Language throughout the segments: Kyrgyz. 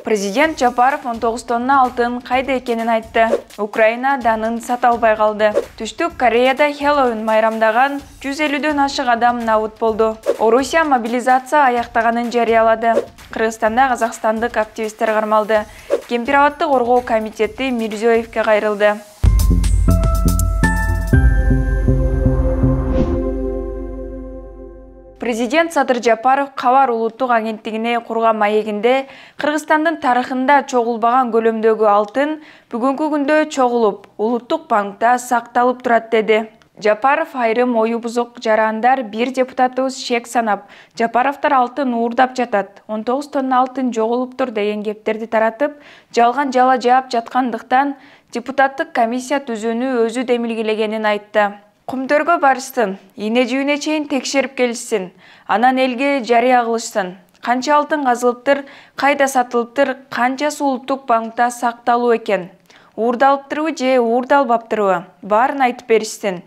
Президент Жапаров 19 тонна алтын қайда екенін айтты. Украина данын сата албай қалды. Түштік Кореяда Хэллоуин майрамдаған 150-ден ашық адам науыт болды. Орусия мобилизация аяқтағанын жариялады. Қырғызстанда қазақстандық активистер қармалды. Кемпирауатты қорғау комитеті Мирзиёевке қайрылды. Президент Садыр Жапаров Кабар улуттук агенттигине курган маегинде Кыргызстандын тарыхында чогулбаган көлөмдөгү алтын бүгүнкү күндө чогулуп, улуттук банкта сакталып турат деди. Жапаров айрым ою бузук жарандар бир депутатыбыз шек санап, Жапаровтар алтын уурдап жатат, 19 тонна алтын жоголуптур деген кептерди таратып, жалган жала жаап жаткандыктан депутаттык комиссия түзүүнү өзү демилгелегенин айтты. Кумдөргө барышсын, ине-жүүнө чейин текшерип келишсин, анан элге жарыя кылышсын. Канча алтын казылыптыр, кайда сатылыптыр, канчасы улуттук банкта сакталуу экен. Уурдалыптырбы же уурдалбаптырбы? Баарын айтып беришсин.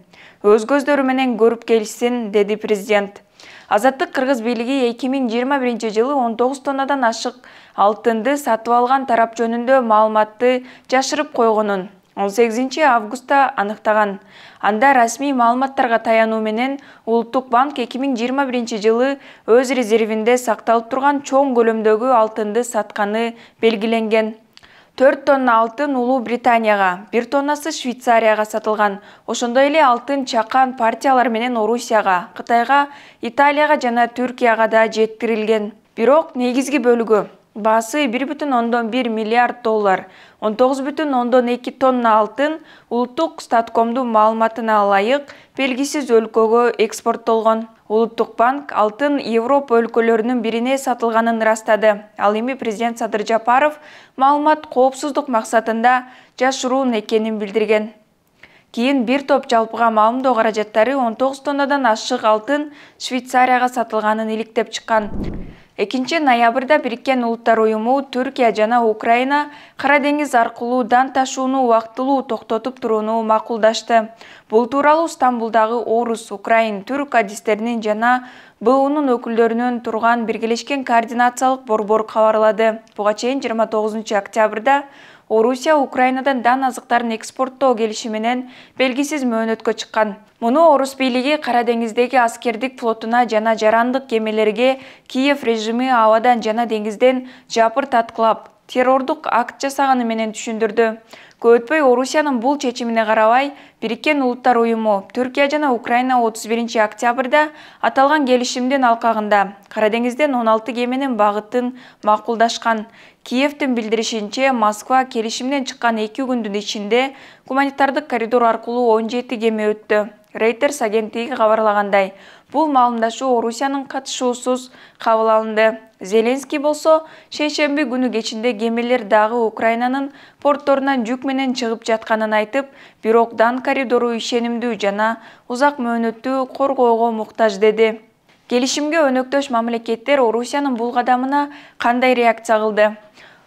Өз көздөрү менен көрүп келишсин, деди президент. Азаттык Кыргыз бийлиги 2021 жылы 19 тоннадан ашык алтынды сатып алган тарап жөнүндө маалыматты жашырып койгонун 18 августта аныктаган. Анда расмий маалыматтарга таянуу менен Улуттук банк 2021 жылы өз резервинде сакталып турган чоң көлөмдөгү алтынды сатканы белгиленген. 4 тонна алтын Улуу Британияга, 1 тоннасы Швейцарияга сатылган. Ошондой эле алтын чакан партиялар менен Орусияга, Кытайга, Италияга жана Түркияга да жеткирилген. Бирок негизги бөлүгү баасы 1,1 миллиард доллар, 19,2 тонна алтын улуттук статкомду маалыматына ылайык белгисиз өлкөгө экспорттолгон. Улуттук банк алтын Европа өлкөлөрүнүн бирине сатылганын ырастады. Ал эми президент Садыр Жапаров маалымат коопсуздук максатында жашыруун экенин билдирген. Кийин бир топ жалпыга маалымдоо каражаттары 19 тоннадан ашык алтын Швейцарияга сатылганын иликтеп чыккан. 2 ноябрда Бириккен Улуттар Уюму Түркия жана Украина Кара деңиз аркылуу дан ташууну убактылуу токтотуп турууну макулдашты. Бул тууралуу Стамбулдагы орус, украин, түрк адистеринин жана БУнун өкүлдөрүнөн турган биргелешкен координациялык борбор кабарлады. Буга чейин 29 октябрда Орусия Украинадан дан азыктарын экспорттоо келишими менен белгисиз мөөнөткө чыккан. Муну орус бийлиги Кара деңиздеги аскердик флотуна жана жарандык кемелерге Киев режими абадан жана деңизден жапыр таткылап, террордук акт жасаганы менен түшүндүрдү. Көп өтпөй Орусиянын бул чечимине карабай, Бириккен Улуттар Уюму Түркия жана Украина 31 октябрда аталган келишимдин алкагында Кара деңизден 16 кеменин багытын макулдашкан. Киевтин билдиришинче, Москва келишимден чыккан 2 күндүн ичинде гуманитардык коридор аркылуу 17 кеме өттү. Reuters агенттиги кабарлагандай, бул маалымдашуу Орусиянын катышуусуз кабыл алынды. Зеленский болсо, шейшемби күнү кечинде кемелер дагы Украинанын портторунан жүк менен чыгып жатканын айтып, бирок дан коридору ишенимдүү жана узак мөөнөттүү коргоого муктаж деди. Келишимге өнөктөш мамлекеттер Орусиянын бул кадамына кандай реакция кылды?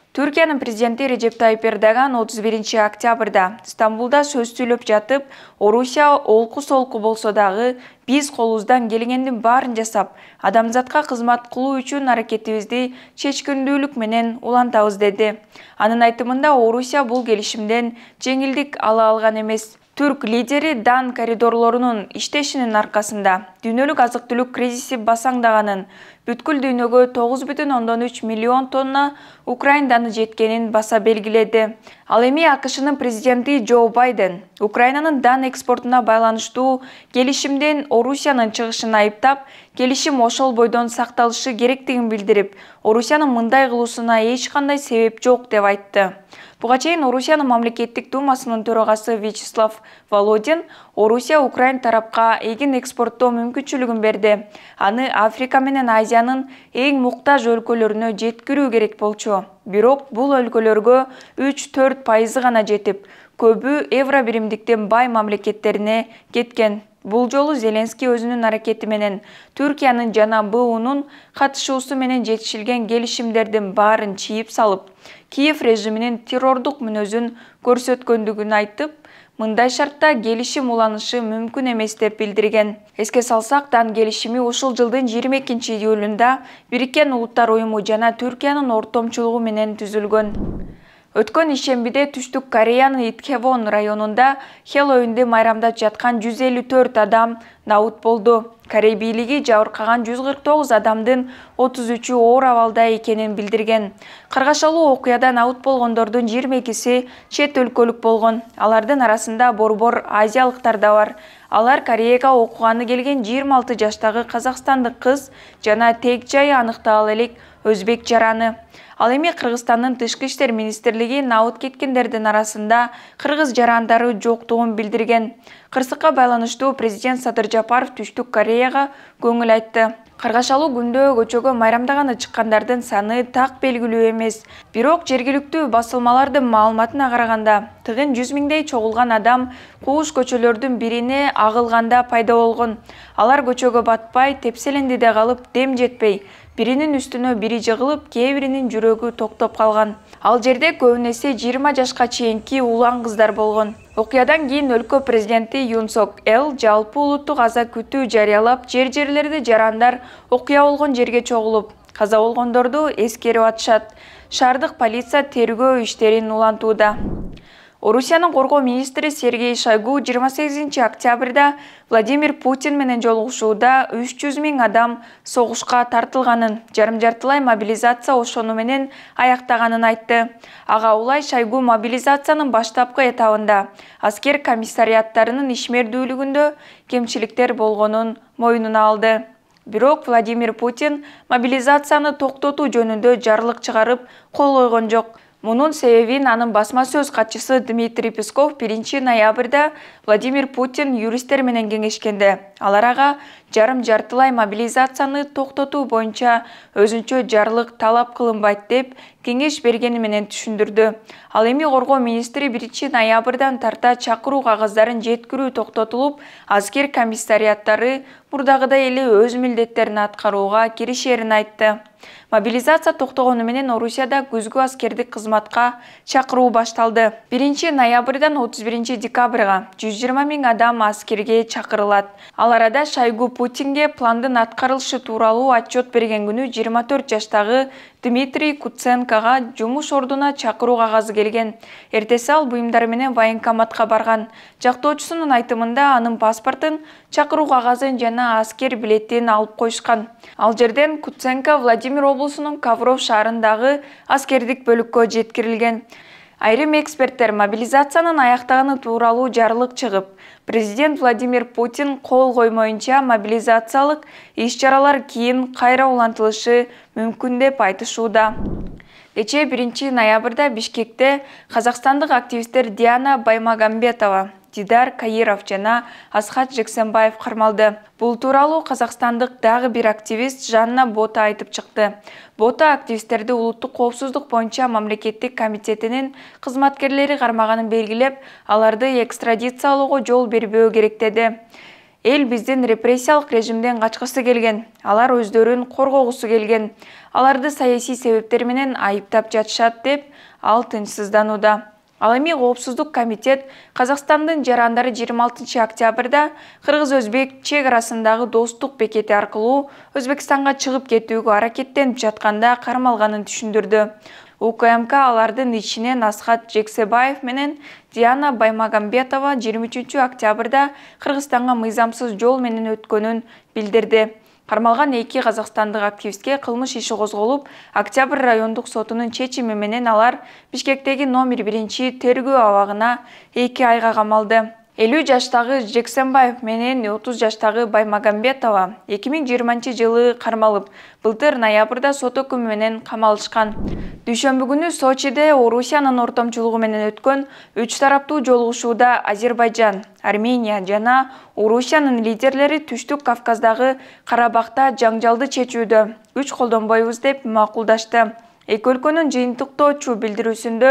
Түркиянын президенти Режеп Тайып Эрдоган 31 октябрда Стамбулда сөз сүйлөп жатып, Орусия олку-солку болсо дагы биз колубуздан келгендин баарын жасап, адамзатка кызмат кылуу үчүн аракетибизди чечкиндүүлүк менен улантабыз деди. Анын айтымында Орусия бул келишимден жеңилдик ала алган эмес. Түрк лидери дан коридорлорунун иштешинин аркасында дүйнөлүк азык-түлүк кризиси басаңдаганын, бүткүл дүйнөгө 9,3 миллион тонна украин даны жеткенин баса белгиледи. Ал эми АКШнын президенти Джо Байден Украинанын дан экспортуна байланыштуу келишимден Орусиянын чыгышын айыптап, келишим ошол бойдон сакталышы керектигин билдирип, Орусиянын мындай кылуусуна эч кандай себеп жок деп айтты. Буга чейин Орусиянын мамлекеттик думасынын төрагасы Вячеслав Володин Орусия Украин тарапка эгин экспорттоо мүмкүнчүлүгүн берди. Аны Африка менен Азиянын эң муктаж өлкөлөрүнө жеткирүү керек болчу. Бирок бул өлкөлөргө 3-4% гана жетип, көбү евро биримдиктен бай мамлекеттерине кеткен. Бул жолу Зеленский өзүнүн аракети менен Түркиянын жана БУнун катышуусу менен жетишилген келишимдердин баарын чийип салып, Киев режиминин террордук мүнөзүн көрсөткөндүгүн айтып, мындай шартта келишим уланышы мүмкүн эмес деп билдирген. Эске салсак, дан келишими ушул жылдын 22-июлунда Бириккен Улуттар уюму жана Түркиянын ортомчулугу менен түзүлгөн. Өткөн ишембиде Түштүк Кореянын Итхевон районунда Хэллоуинди майрамдап жаткан 154 адам наут болду. Корей бийлиги жабыркаган 149 адамдын 33-ü оор абалда экенин билдирген. Кыргашалуу окуяда наут болгондордун 22-си чет өлкөлүк болгон. Алардын арасында борбор азиялыктар да бар. Алар Кореяга окуганы келген 26 жаштагы казакстандык кыз жана тек жайы аныктала элек өзбек жараны. Ал эми Кыргызстандын Тышкы иштер министрлиги наут кеткендердин арасында кыргыз жарандары жоктугун билдирген. Кырсыкка байланыштуу президент Садыр Жапаров Түштүк Кореяга көңүл айтты. Каргашалуу күндө көчөгө майрамдаганы чыккандардын саны так белгилүү эмес. Бирок жергиликтүү басылмалардын маалыматына караганда, тыгын 100 миңдей чогулган адам Кууш көчөлөрдүн бирине агылганда пайда болгон. Алар көчөгө батпай, тепселендиде калып, дем жетпей, биринин үстүнө бири жыгылып, кээ биринин жүрөгү токтоп калган. Ал жерде көбүнесе 20 жашка чейинки улан кыздар болгон. Окуядан кийин өлкө президенти Юн Сок Эл жалпы улуттук аза күтүү жарыялап, жер-жерлерде жарандар окуя болгон жерге чогулуп, каза болгондорду эскерип атышат. Шаардык полиция тергөө иштерин улантууда. Орусиянын коргоо министри Сергей Шойгу 28 октябрда Владимир Путин менен жолугушууда 300 миң адам согушка тартылганын, жарым-жартылай мобилизация ошону менен аяктаганын айтты. Ага улай Шойгу мобилизациянын баштапкы этабында аскер комиссариаттарынын ишмердүүлүгүндө кемчиликтер болгонун мойнуна алды. Бирок Владимир Путин мобилизацияны токтотуу жөнүндө жарлык чыгарып, кол койгон жок. Мунун себебин анын басма сөз катчысы Дмитрий Песков 1 ноябрда Владимир Путин юристтер менен кеңешкенде, алар ага жарым-жартылай мобилизацияны токтотуу боюнча өзүнчө жарлык талап кылынбайт деп кеңеш бергени менен түшүндүрдү. Ал эми коргоо министри 1 ноябрдан тарта чакыруу кагаздарын жеткирүү токтотулуп, аскер комиссариаттары мурдагыдай эле өз милдеттерин аткарууга киришерин айтты. Мобилизация токтогону менен Орусияда күзгү аскердик кызматка чакыруу башталды. 1 ноябрдан 31 декабрга 120 миң адам аскерге чакырылат. Ал арада Шойгу Путинге пландын аткарылышы тууралуу отчет берген күнү 24 жаштагы Дмитрий Куценкага жумуш ордуна чакыруу кагазы келген. Эртеси ал буюмдар менен военкоматка барган. Жактоочусунун айтымында анын паспортун, чакыруу кагазын жана аскер билетин алып коюшкан. Ал жерден Куценко Владимир облусунун Ковров шаарындагы аскердик бөлүккө жеткирилген. Айрым эксперттер мобилизациянын аяктаганы тууралуу жарлык чыгып, президент Владимир Путин кол коймоюнча мобилизациялык иш-чаралар кийин кайра улантылышы мүмкүн деп айтышууда. Кечээ 1 ноябрда Бишкекте казакстандык активисттер Диана Баймагамбетова, Дидар Каиров жана Асхат Жексенбаев кармалды. Бул тууралуу казакстандык дагы бир активист Жанна Бота айтып чыкты. Бота активисттерди улуттук коопсуздук боюнча мамлекеттик комитетинин кызматкерлери кармаганын белгилеп, аларды экстрадициялоого жол бербөө керек деди. Эл биздин репрессиялык режимден качкысы келген, алар өздөрүн коргогусу келген. Аларды саясий себептер менен айыптап жатышат деп ал тынчсызданууда. Ал эми коопсуздук комитет Казакстандын жарандары 26 октябрда кыргыз-өзбек чек арасындагы достук бекети аркылуу Өзбекстанга чыгып кетүүгө аракеттенип жатканда кармалганын түшүндүрдү. УКМК алардын ичинен Асхат Жексебаев менен Диана Баймагамбетова 23 октябрда Кыргызстанга мыйзамсыз жол менен өткөнүн билдирди. Кармалган эки казакстандык активистке кылмыш иши козголуп, Октябрь райондук сотунун чечими менен алар Бишкектеги номер 1 тергөө абагына 2 айга камалды. 50 жаштагы Жексенбаев менен 30 жаштагы Баймагамбетова 2020 жылы кармалып, былтыр ноябрда сот өкүмү менен камалышкан. Дүйшөмбү күнү Сочиде Орусиянын ортомчулугу менен өткөн 3 тараптуу жолугушууда Азербайжан, Армения жана Орусиянын лидерлери Түштүк Кавказдагы Карабакта жаңжалды чечүүдө күч колдонбойбуз деп макулдашты. Эки өлкөнүн жыйынтыктоочу билдирүүсүндө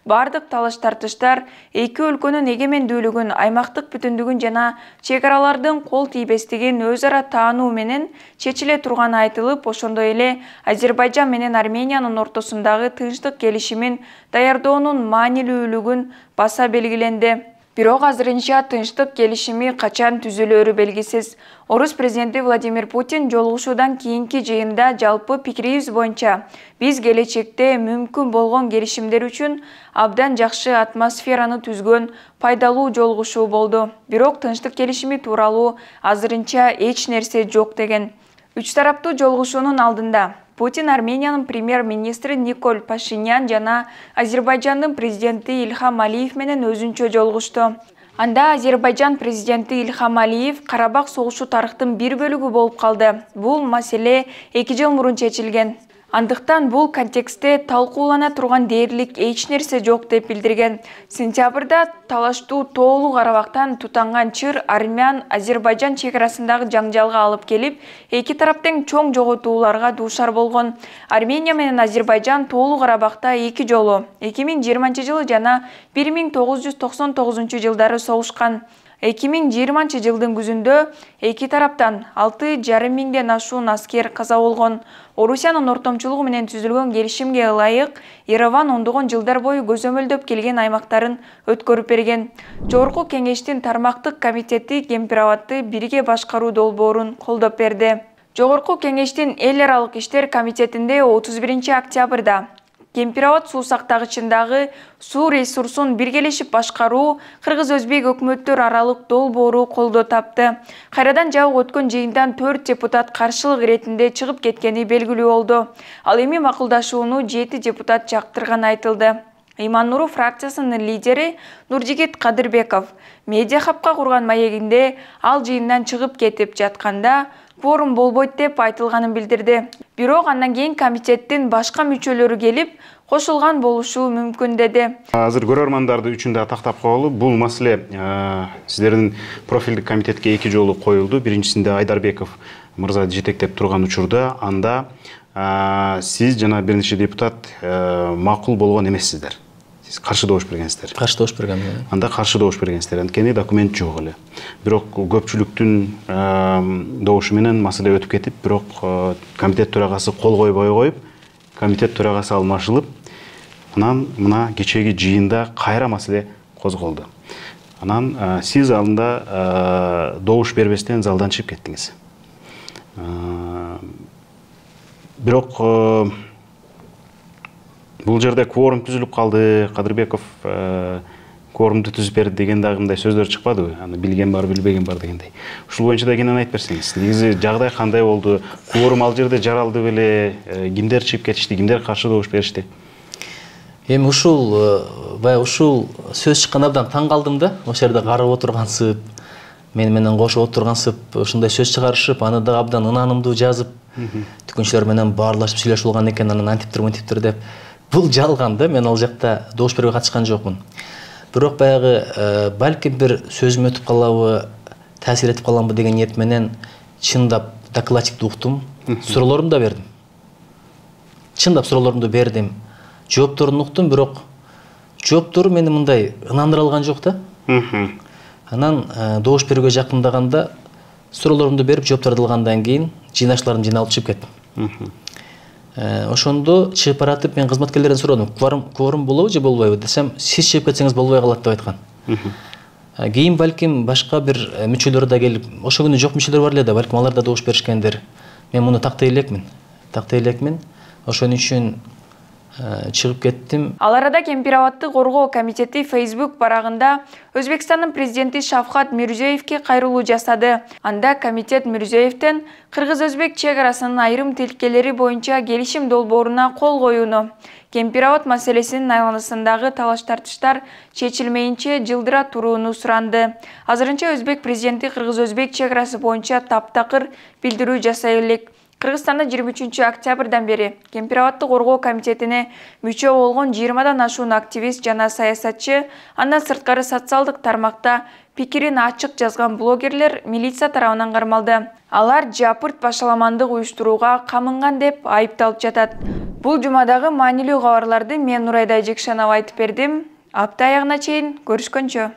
бардык талаш-тартыштар эки өлкөнүн эгемендүүлүгүн, аймактык бүтүндүгүн жана чек аралардын кол тийбестигин өз ара таануу менен чечиле турганы айтылып, ошондой эле Азербайжан менен Армениянын ортосундагы тынчтык келишимин даярдоонун маанилүүлүгүн баса белгиленди. Бирок азырынча тынчтык келишими качан түзүлөрү белгисиз. Орус президенти Владимир Путин жолугушуудан кийинки жыйында жалпы пикирибиз боюнча биз келечекте мүмкүн болгон келишимдер үчүн абдан жакшы атмосфераны түзгөн пайдалуу жолугушуу болду. Бирок тынчтык келишими тууралуу азырынча эч нерсе жок деген. Үч тараптуу жолугушуунун алдында Путин Армениянын премьер-министри Николь Пашинян жана Азербайжандын президенти Ильхам Алиев менен өзүнчө жолугушту. Анда Азербайжан президенти Ильхам Алиев Карабах согушу тарыхтын бир бөлүгү болуп калды. Бул маселе 2 жыл мурун чечилген. Андыктан бул контекстте талкуулана турган дээрлик эч нерсе жок деп билдирген. Сентябрда талаштуу Тоолуу Карабактан тутанган чыр Армян-Азербайжан чекарасындагы жаңжалга алып келип, эки тараптын чоң жоготууларга дуушар болгон. Армения менен Азербайжан Тоолуу Карабакта 2 жолу 2020 жана 1999 жылдары согушкан. 2020 жылдын күзүндө эки тараптан 6,5 миңден ашуун аскер каза болгон. Орусиянын ортомчулугу менен түзүлгөн келишимге ылайык Ереван ондогон жылдар бою көзөмөлдөп келген аймактарын өткөрүп берген. Жогорку кеңештин тармактык комитети Кемпир-Абадты бирге башкаруу долбоорун колдоп берди. Жогорку кеңештин эл аралык иштер комитетинде 31 октябрда Кемпир-Абад суу сактагычындагы суу ресурсун биргелешип башкаруу кыргыз-өзбек өкмөттөр аралык долбоору колдоо тапты. Кайрадан жабык өткөн жыйындан 4 депутат каршылык иретинде чыгып кеткени белгилүү болду. Ал эми макулдашууну 7 депутат жактырганы айтылды. Иман Нуру фракциясынын лидери Нуржигит Кадырбеков медиа хабка курган маегинде ал жыйындан чыгып кетип жатканда кворум болбойт деп айтылганын билдирди. Бирок андан кийин комитеттин башка мүчөлөрү келип, кошулган болушу мүмкүн деди. Азыр көрөрмандарды үчүн да тактап коелу. Бул маселе сиздердин профилдик комитетке 2 жолу коюлду. Биринчисинде Айдарбеков мырза жетектеп турган учурда анда сиз жана бир нече депутат макул болгон эмессиздер. Сиз каршы добуш бергенсиздер. Каршы добуш берген. Анда каршы добуш бергенсиздер. Анткени документ жок эле. Бирок көпчүлүктүн добушу менен маселе өтүп кетип, бирок комитет төрагасы кол койбой коюп, комитет төрагасы алмашылып, анан мына кечеги жыйында кайра маселе козголду. Анан сиз алдында добуш бербестен залдан чыгып кеттиңиз. Бирок бул жерде кворум түзүлүп калды, Кадырбеков кворумду түзүп берди деген дагы мындай сөздөр чыкпадыбы? Аны билген бар, билбеген бар дегендей. Ушул боюнча да кенен айтып берсеңиз. Негизи жагдай кандай болду? Кворум ал жерде жаралды беле? Кимдер чыгып кетишти? Кимдер каршы добуш беришти? Эми ушул сөз чыккан абдан таң калдым да. Ошол жерде карап отургансып, менен кошуп отургансып, ушундай сөз чыгарышып, аны да абдан ынанымдуу жазып, түкүнчүлөр менен баарлашып сүйлөшүп болгон экен, анан антиптир деп. Бул жалган да, мен ал жакта добуш берүүгө катышкан жокмун. Бирок баягы балким бир сөзүм өтүп калабы, таасир этип каламбы деген ниет менен чындап докладчикти уктум, суроолорумду да бердим. Чындап суроолорумду бердим. Жоопторун уктум, бирок жооптор мени мындай ынандыра алган жок да. Анан добуш берүүгө жакындаганда суроолорумду берип жооптарды алгандан кийин жыйнаштыларын жыйналып чыгып кеттим. Ошондо чыгып баратып мен кызматкерлерден сурадым, кворум болобу же болбойбу десем, сиз чыгып кетсеңиз болбой калат деп айткан. Кийин балким башка бир мүчөлөр да келип, ошо күнү жок мүчөлөр бар эле да, балким алар да добуш беришкендир. Мен муну тактай элекмин. Ошон үчүн чыгып кеттим. Ал арада Кемпир-Абадты коргоо комитети Facebook барагында Өзбекстандын президенти Шавкат Мирзиёевке кайрылуу жасады. Анда комитет Мирзиёевден кыргыз-өзбек чек-арасынын айрым тилкелери боюнча келишим долбооруна кол коюуну, Кемпир-Абад маселесинин айланасындагы талаш-тартыштар чечилмейинче жылдыра турууну суранды. Азырынча Өзбек президенти кыргыз-өзбек чек-арасы боюнча таптакыр билдирүү жасай элек. Кыргызстанда 23 октябрдан бери Кемпир-Абадты коргоо комитетине мүчө болгон 20дан ашуун активист жана саясатчы, андан сырткары социалдык тармакта пикирин ачык жазган блогерлер милиция тарабынан кармалды. Алар жапырт башаламандык уюштурууга камынган деп айыпталып жатат. Бул жумадагы маанилүү кабарларды мен Нурайда Жекшанова айтып бердим. Апта аягына чейин көрүшкөнчө.